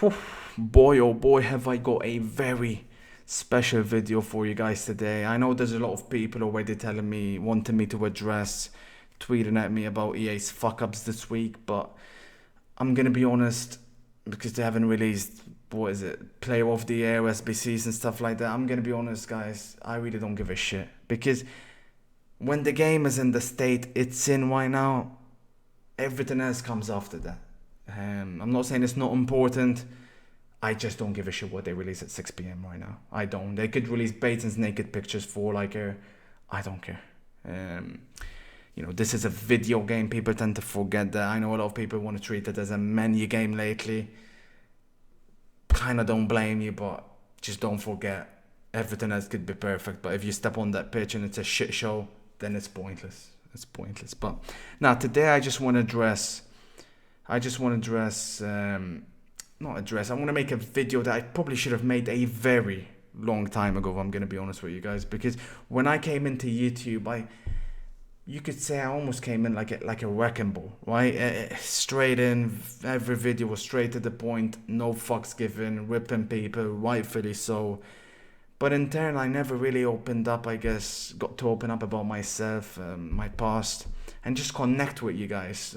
Whew, boy, oh boy, have I got a very special video for you guys today. I know there's a lot of people already telling me, wanting me to address, tweeting at me about EA's fuck ups this week, but I'm gonna be honest, because they haven't released, what is it, Player of the Year, SBCs and stuff like that. I'm gonna be honest, guys, I really don't give a shit. Because when the game is in the state it's in right now, everything else comes after that. I'm not saying it's not important. I just don't give a shit what they release at 6 p.m. right now. I don't. They could release Baton's naked pictures for like a. I don't care. Um, this is a video game. People tend to forget that. I know a lot of people want to treat it as a menu game lately. Kind of don't blame you, but just don't forget. Everything else could be perfect, but if you step on that pitch and it's a shit show, then it's pointless. It's pointless. But now today I just want to address. Not address. I want to make a video that I probably should have made a very long time ago. I'm gonna be honest with you guys, because when I came into YouTube, you could say I almost came in like a wrecking ball, right? Straight in, every video was straight to the point, no fucks given, ripping people, rightfully so. But in turn, I never really opened up. I guess got to open up about myself, my past, and just connect with you guys.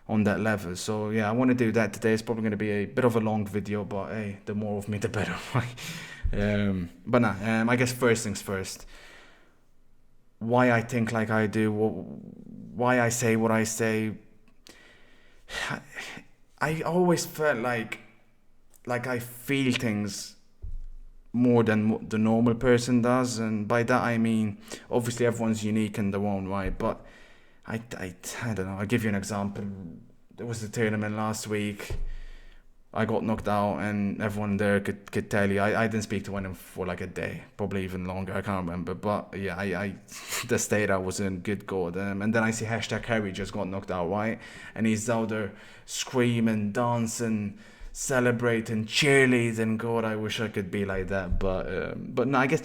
On that level. So yeah, I want to do that today. It's probably going to be a bit of a long video, but hey, the more of me the better. But nah, I guess first things first, why I think like I do, why I say what I say. I always felt like I feel things more than the normal person does, and by that I mean obviously everyone's unique in their own right, but I don't know. I'll give you an example. There was a tournament last week. I got knocked out, and everyone there could tell you. I didn't speak to anyone for like a day, probably even longer. I can't remember. But yeah, I the state I was in, good God. And then I see hashtag Harry just got knocked out, right? And he's out there screaming, dancing, celebrating, cheerleading. God, I wish I could be like that. But no, I guess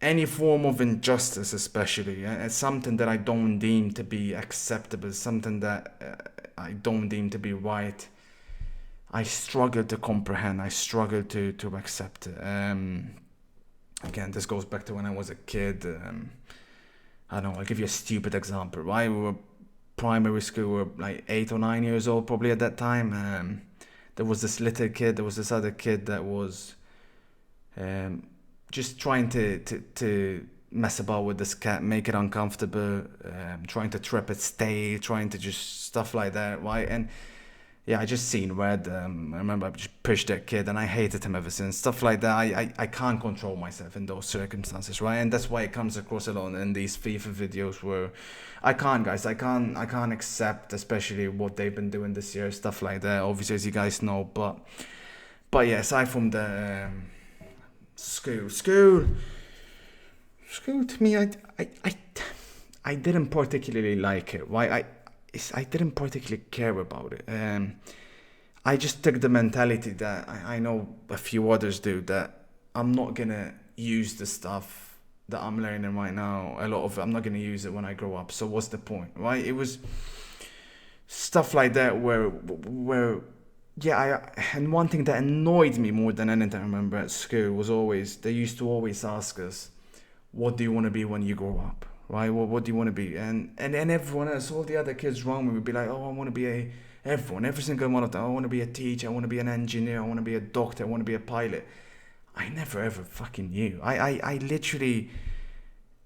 any form of injustice, especially, it's something that I don't deem to be acceptable, something that I don't deem to be right. I struggle to comprehend. I struggle to accept it. Again, this goes back to when I was a kid. I don't know. I'll give you a stupid example. Right, we were primary school. We were like 8 or 9 years old, probably at that time. There was this little kid. There was this other kid that was. Just trying to mess about with this cat, make it uncomfortable, trying to trip its tail, trying to just stuff like that, right? And yeah, I just seen red. I remember I just pushed that kid, and I hated him ever since. Stuff like that. I can't control myself in those circumstances, right? And that's why it comes across a lot in these FIFA videos where I can't, guys. I can't accept, especially what they've been doing this year, stuff like that. Obviously, as you guys know, but yeah, aside from the. School to me, I didn't particularly like it. Why I didn't particularly care about it. I just took the mentality that I know a few others do, that I'm not gonna use the stuff that I'm learning right now. A lot of it, I'm not gonna use it when I grow up. So what's the point, right? It was stuff like that where yeah, and one thing that annoyed me more than anything, I remember at school, was always, they used to always ask us, what do you want to be when you grow up, right? What do you want to be? And everyone else, all the other kids around me would be like, oh, I want to be every single one of them, I want to be a teacher, I want to be an engineer, I want to be a doctor, I want to be a pilot. I never ever fucking knew. I literally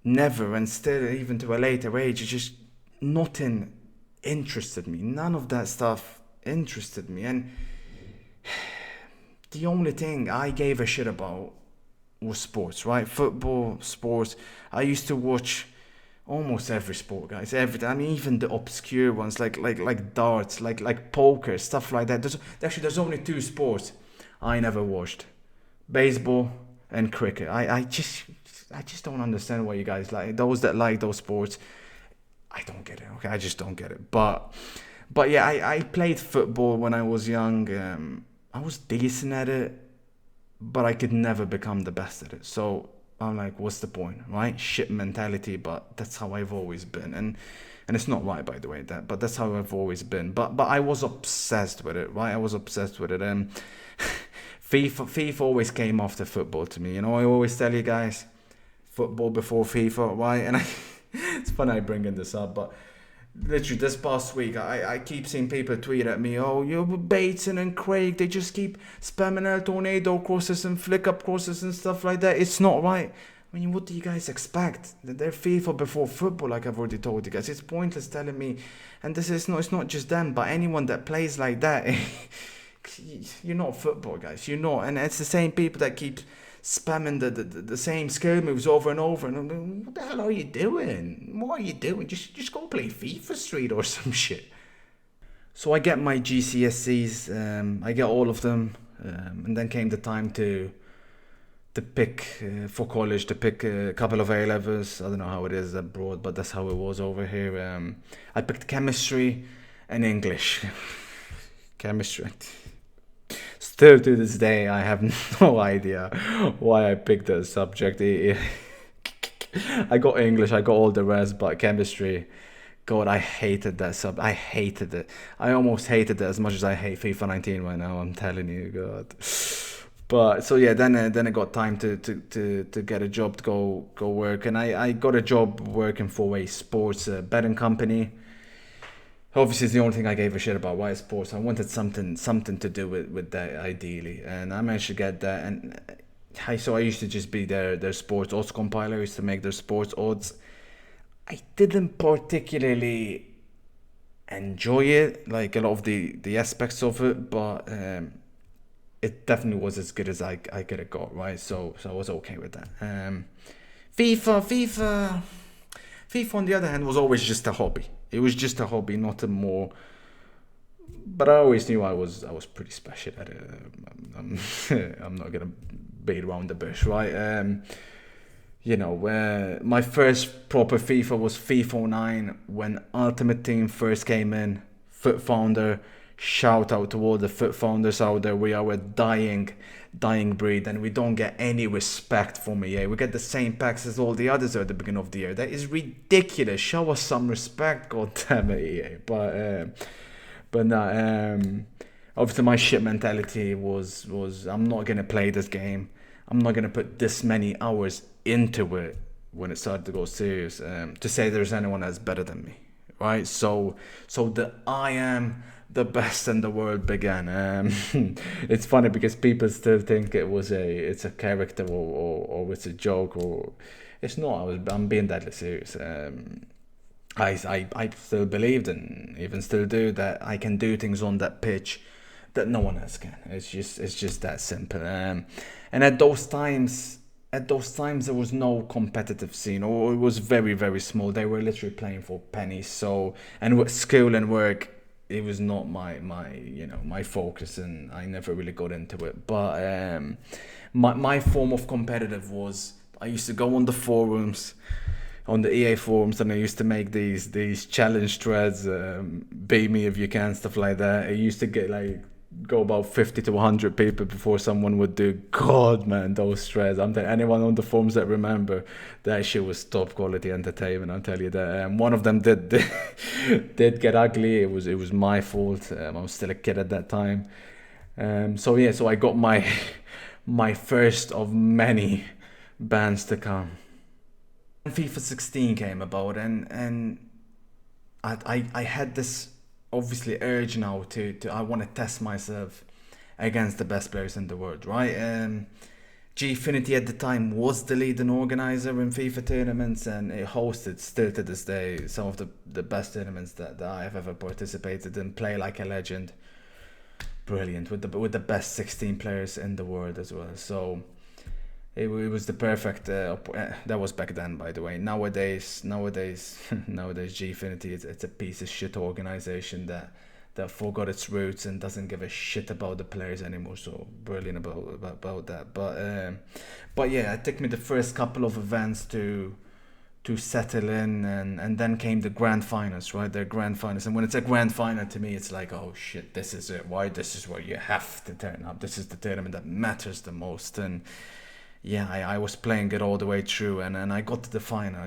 never, and still even to a later age, it just nothing interested me. None of that stuff interested me, and the only thing I gave a shit about was sports, right? Football, sports. I used to watch almost every sport, guys. Everything. I mean, even the obscure ones, like darts, like poker, stuff like that. There's only two sports I never watched: baseball and cricket. I just don't understand why you guys like those that like those sports. I don't get it. Okay, I just don't get it. But yeah, I played football when I was young. I was decent at it, but I could never become the best at it. So I'm like, what's the point, right? Shit mentality, but that's how I've always been, and it's not right, by the way, but that's how I've always been. But I was obsessed with it, right? I was obsessed with it, and FIFA always came after football to me. You know, I always tell you guys, football before FIFA, right? And it's funny I bringing this up, but literally this past week, I keep seeing people tweet at me, oh, you're Bateson and Craig, they just keep spamming El Tornado crosses and flick up crosses and stuff like that. It's not right. I mean, what do you guys expect? They're FIFA before football, like I've already told you guys. It's pointless telling me, and it's not just them, but anyone that plays like that, you're not football, guys. You're not, and it's the same people that keep spamming the same skill moves over and over. And I'm like, what the hell are you doing? What are you doing? Just go play FIFA Street or some shit. So I get my GCSEs, I get all of them, and then came the time to pick for college, to pick a couple of A levels. I don't know how it is abroad, but that's how it was over here. I picked chemistry and English. Chemistry. Still to this day, I have no idea why I picked that subject. I got English, I got all the rest, but chemistry, God, I hated that I hated it. I almost hated it as much as I hate FIFA 19 right now. I'm telling you, God. But so yeah, then I got time to get a job to go work, and I got a job working for a sports betting company. Obviously, it's the only thing I gave a shit about. Why sports? I wanted something to do with that ideally, and I managed to get that. And I used to just be their sports odds compiler. I used to make their sports odds. I didn't particularly enjoy it, like a lot of the aspects of it, but it definitely was as good as I could have got, right? So I was okay with that. FIFA on the other hand was always just a hobby. It was just a hobby, not a more. But I always knew I was pretty special at it. I'm not gonna beat around the bush, right? My first proper FIFA was FIFA 09 when Ultimate Team first came in. Foot Founder, shout out to all the Foot Founders out there. We are a dying breed, and we don't get any respect from EA. We get the same packs as all the others at the beginning of the year. That is ridiculous. Show us some respect, god damn it, EA. But no, obviously my shit mentality was I'm not gonna play this game. I'm not gonna put this many hours into it when it started to go serious. To say there's anyone that's better than me, right? So the I am the best in the world began. It's funny because people still think it's a character or it's a joke, or it's not. I'm being deadly serious. I still believed, and even still do, that I can do things on that pitch that no one else can. It's just that simple. And at those times there was no competitive scene, or it was very, very small. They were literally playing for pennies. So, and with skill and work, it was not my focus, and I never really got into it. But my form of competitive was, I used to go on the forums, on the EA forums, and I used to make these challenge threads, beat me if you can, stuff like that. I used to go about 50 to 100 people before someone would do. God, man, those threads. I'm telling anyone on the forums that remember, that shit was top quality entertainment. I'll tell you that. One of them did get ugly. It was my fault. I was still a kid at that time. So I got my first of many bans to come. FIFA 16 came about, and I had this obviously urge now to I want to test myself against the best players in the world, right? Gfinity at the time was the leading organizer in FIFA tournaments, and it hosted, still to this day, some of the best tournaments that I have ever participated in. Play like a legend, brilliant, with the best 16 players in the world as well. So it was the perfect. That was back then, by the way. Nowadays, Gfinity it's a piece of shit organization that forgot its roots and doesn't give a shit about the players anymore. So brilliant about that. But yeah, it took me the first couple of events to settle in, and then came the grand finals, right? The grand finals, and when it's a grand final, to me, it's like, oh shit, this is it. Why? This is where you have to turn up. This is the tournament that matters the most, and yeah, I was playing it all the way through, and I got to the final.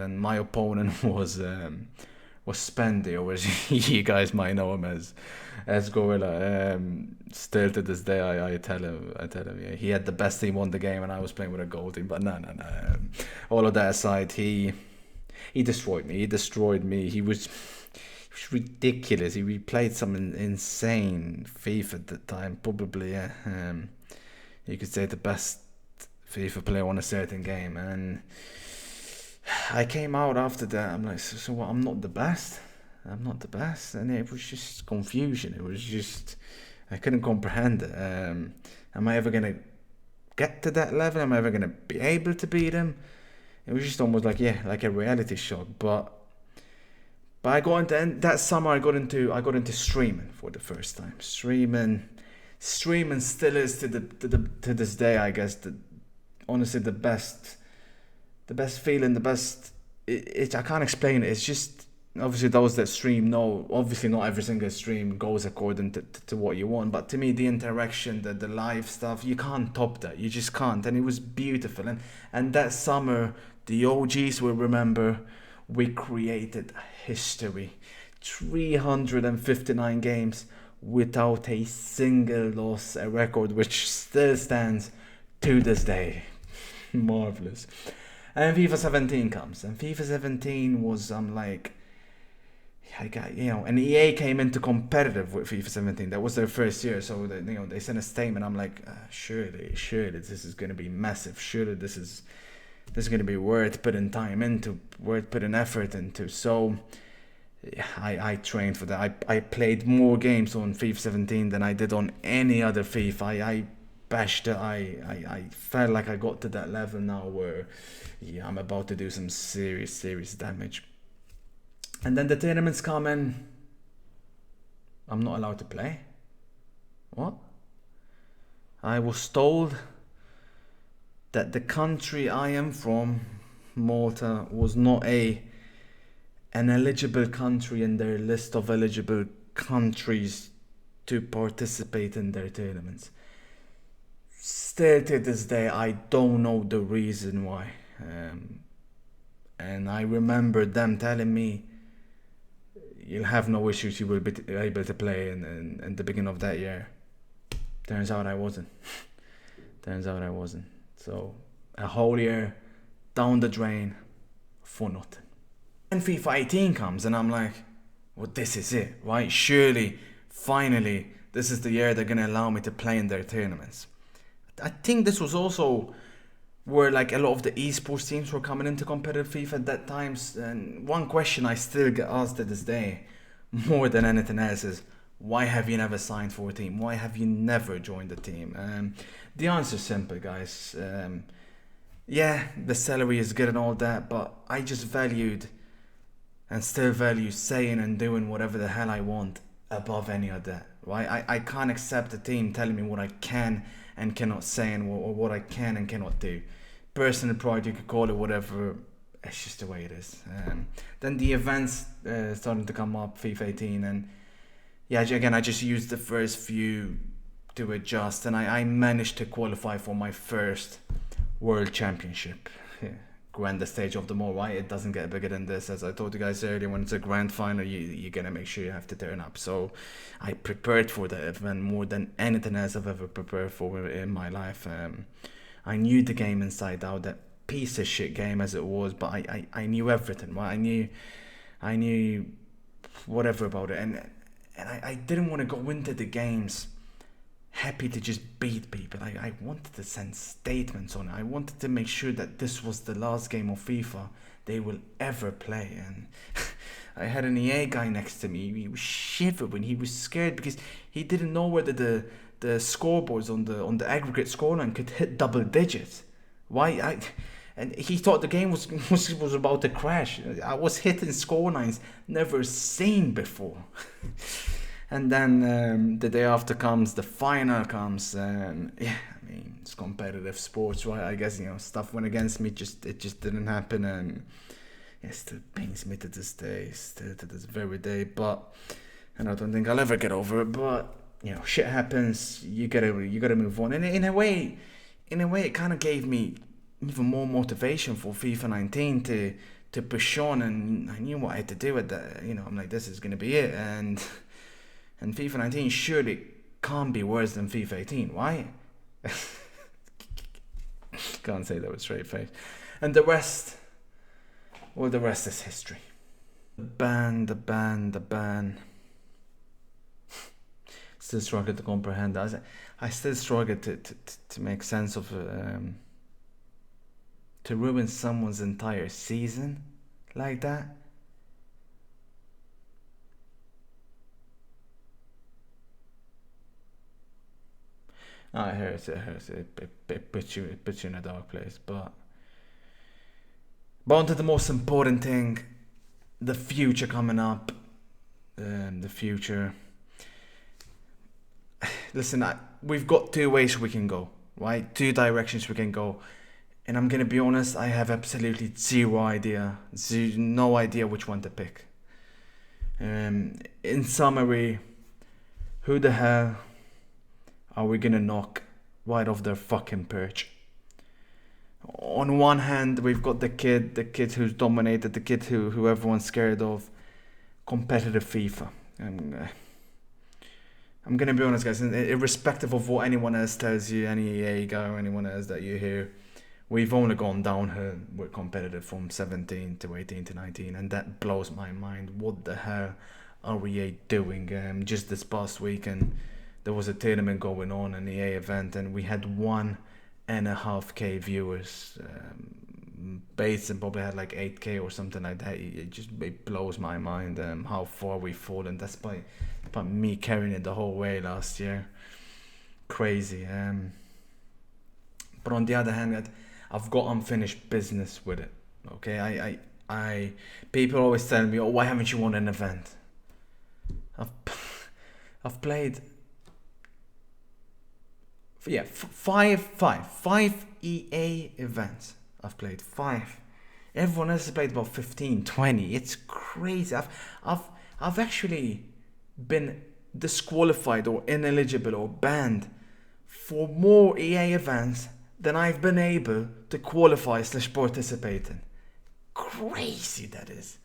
And my opponent was Spendy, or as you guys might know him as Gorilla. Still to this day, I tell him, yeah, he had the best team, won the game, and I was playing with a gold team. But no. All of that aside, he destroyed me. He was ridiculous. He played some insane FIFA at the time. Probably, yeah. You could say the best FIFA player on a certain game. And I came out after that. I'm like, so what? I'm not the best. I'm not the best. And it was just confusion. It was just, I couldn't comprehend it. Am I ever going to get to that level? Am I ever going to be able to beat him? It was just almost like, yeah, like a reality shock. But I got into that summer. I got into streaming for the first time. Streaming still is to this day, I guess. Honestly, the best feeling, the best. I can't explain it. It's just obviously those that stream know. Obviously, not every single stream goes according to what you want. But to me, the interaction, the live stuff, you can't top that. You just can't. And it was beautiful. And that summer, the OGs will remember. We created history. 359 games without a single loss, a record which still stands to this day. Marvelous. And FIFA 17 comes, and FIFA 17 was I got and EA came into competitive with FIFA 17. That was their first year, so they sent a statement. I'm like, surely this is gonna be massive. Surely this is going to be worth putting time into, worth putting effort into. So I trained for that. I played more games on FIFA 17 than I did on any other FIFA. I bashed it. I felt like I got to that level now where, yeah, I'm about to do some serious damage. And then the tournaments come in. I'm not allowed to play. What? I was told that the country I am from, Malta, was not an eligible country in their list of eligible countries to participate in their tournaments. Still to this day, I don't know the reason why. And I remember them telling me, you'll have no issues, you will be able to play in the beginning of that year. Turns out I wasn't. So a whole year down the drain for nothing. And FIFA 18 comes, and I'm like, well, this is it, right? Surely, finally, this is the year they're gonna allow me to play in their tournaments. I think this was also where like a lot of the esports teams were coming into competitive FIFA at that time. And one question I still get asked to this day, more than anything else, is why have you never signed for a team? Why have you never joined the team? The answer is simple, guys. Yeah, the salary is good and all that, but I just valued and still value saying and doing whatever the hell I want above any of that, right? I can't accept a team telling me what I can and cannot say and what I can and cannot do. Personal pride, you could call it whatever. It's just the way it is. Then the events starting to come up, FIFA 18, and yeah, again, I just used the first few to adjust, and I managed to qualify for my first World Championship. Yeah. Grandest stage of them all, right? It doesn't get bigger than this. As I told you guys earlier, when it's a grand final, you're gonna make sure you have to turn up. So I prepared for that event more than anything else I've ever prepared for in my life. I knew the game inside out, that piece of shit game as it was, but I knew everything, right? I knew whatever about it, and I didn't want to go into the games happy to just beat people. I wanted to send statements on it. I wanted to make sure that this was the last game of FIFA they will ever play. And I had an EA guy next to me. He was shivering. He was scared because he didn't know whether the scoreboards on the aggregate scoreline could hit double digits. And he thought the game was about to crash. I was hitting scorelines never seen before. And then the day after comes, the final comes, and yeah, I mean, it's competitive sports, right? I guess, stuff went against me, it just didn't happen, and it still pains me to this day, still to this very day, and I don't think I'll ever get over it, but, shit happens, you gotta move on, and in a way, in a way, it kind of gave me even more motivation for FIFA 19 to push on, and I knew what I had to do with that. I'm like, this is gonna be it, and FIFA 19 surely can't be worse than FIFA 18. Why? Can't say that with straight face. And the rest, well, the rest is history. The ban. Still struggle to comprehend that. I still struggle to make sense of to ruin someone's entire season like that. It hurts. It puts you in a dark place. But on to the most important thing: the future coming up. The future. Listen, we've got two ways we can go, right? Two directions we can go. And I'm gonna be honest, I have absolutely no idea which one to pick. In summary, who the hell are we gonna knock right off their fucking perch? On one hand, we've got the kid who's dominated, the kid who everyone's scared of, competitive FIFA. I'm gonna be honest, guys, irrespective of what anyone else tells you, any EA guy or anyone else that you hear, we've only gone downhill with competitive from 17 to 18 to 19, and that blows my mind. What the hell are EA doing? Just this past weekend, there was a tournament going on, an EA event, and we had 1.5K viewers. Basin probably had like 8K or something like that. It blows my mind how far we've fallen. That's by me carrying it the whole way last year. Crazy. But on the other hand, I've got unfinished business with it. Okay, I people always tell me, "Oh, why haven't you won an event?" I've played, five EA events. I've played 5. Everyone else has played about 15, 20. It's crazy. I've actually been disqualified or ineligible or banned for more EA events than I've been able to qualify / participate in. Crazy that is.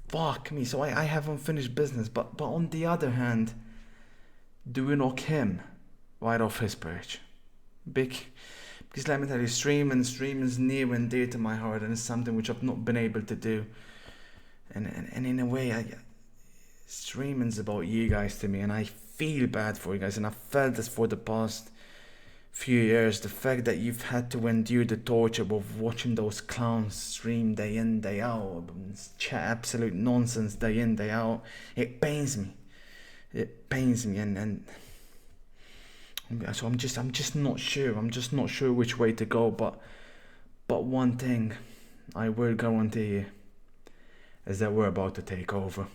Fuck me. So I have unfinished business. But on the other hand, do we knock him right off his perch? Because let me tell you, streaming is near and dear to my heart, and it's something which I've not been able to do. And in a way, streaming's about you guys to me, and I feel bad for you guys, and I've felt this for the past few years. The fact that you've had to endure the torture of watching those clowns stream day in, day out, chat absolute nonsense day in, day out, it pains me. And so I'm just not sure. I'm just not sure which way to go. But one thing I will guarantee you is that we're about to take over.